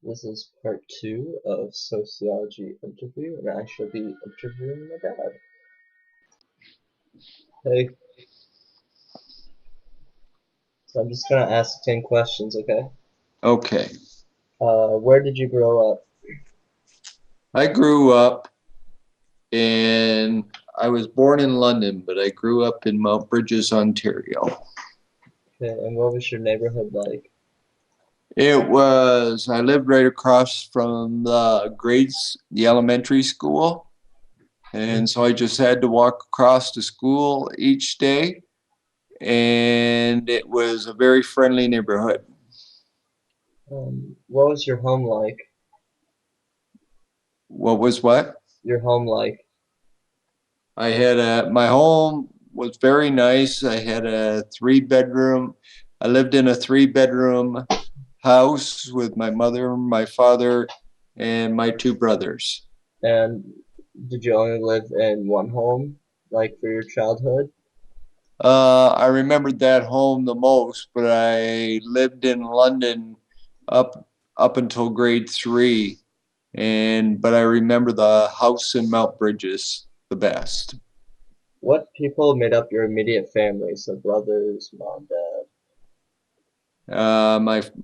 This is part two of sociology interview, and I shall be interviewing my dad. Hey, so I'm just gonna ask 10 questions, okay? Okay. Where did you grow up? I grew up I was born in London, but I grew up in Mount Bridges, Ontario. Okay, and what was your neighborhood like? I lived right across from the elementary school. And so I just had to walk across to school each day. And it was a very friendly neighborhood. What was your home like? What was what? Your home like? My home was very nice. I had a 3 bedroom. I lived in a 3 bedroom house with my mother, my father, and my 2 brothers. And did you only live in one home, like for your childhood? I remembered that home the most, but I lived in London up up until grade 3, and but I remember the house in Mount Bridges the best. What people made up your immediate family? So brothers, mom, dad.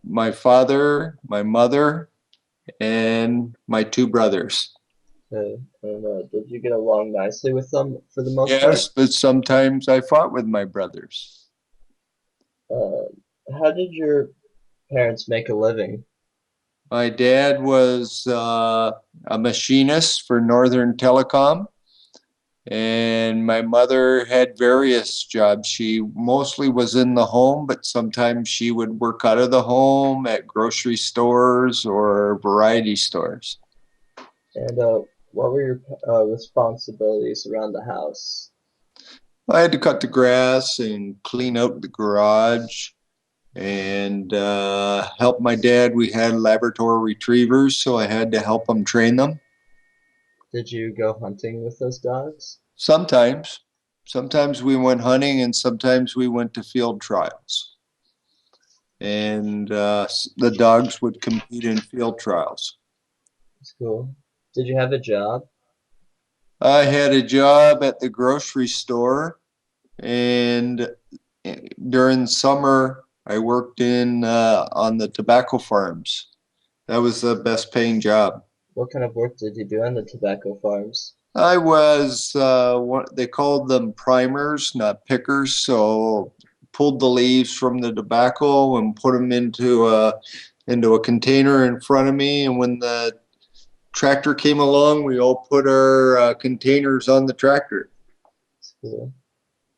My father, my mother, and my 2 brothers. Okay, and did you get along nicely with them for the most part? Yes, but sometimes I fought with my brothers. Uh, how did your parents make a living? My dad was a machinist for Northern Telecom, and my mother had various jobs. She mostly was in the home, but sometimes she would work out of the home at grocery stores or variety stores. And what were your responsibilities around the house? I had to cut the grass and clean out the garage and help my dad. We had Labrador retrievers, so I had to help him train them. Did you go hunting with those dogs? Sometimes, sometimes we went hunting, and sometimes we went to field trials. And the dogs would compete in field trials. That's cool. Did you have a job? I had a job at the grocery store, and during summer, I worked in on the tobacco farms. That was the best paying job. What kind of work did you do on the tobacco farms? I was what they called them primers, not pickers. So pulled the leaves from the tobacco and put them into a container in front of me. And when the tractor came along, we all put our containers on the tractor. That's cool.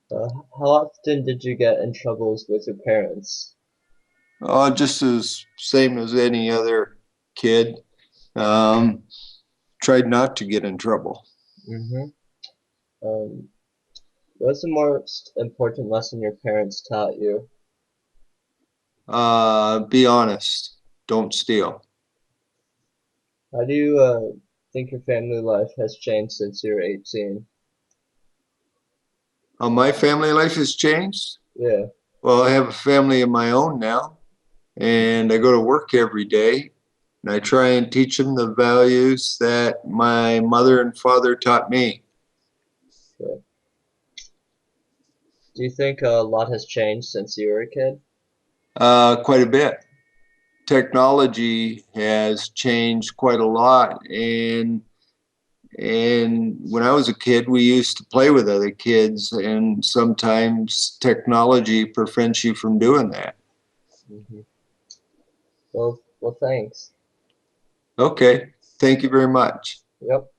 How often did you get in troubles with your parents? Just as same as any other kid. Um, Tried not to get in trouble. Mm-hmm. Um, what's the most important lesson your parents taught you? Be honest. Don't steal. How do you think your family life has changed since you're 18? How my family life has changed? Yeah. Well, I have a family of my own now, and I go to work every day, and I try and teach them the values that my mother and father taught me. Okay. Do you think a lot has changed since you were a kid? Quite a bit. Technology has changed quite a lot, and when I was a kid, we used to play with other kids, and sometimes technology prevents you from doing that. Hmm. Well, thanks. Okay, thank you very much. Yep.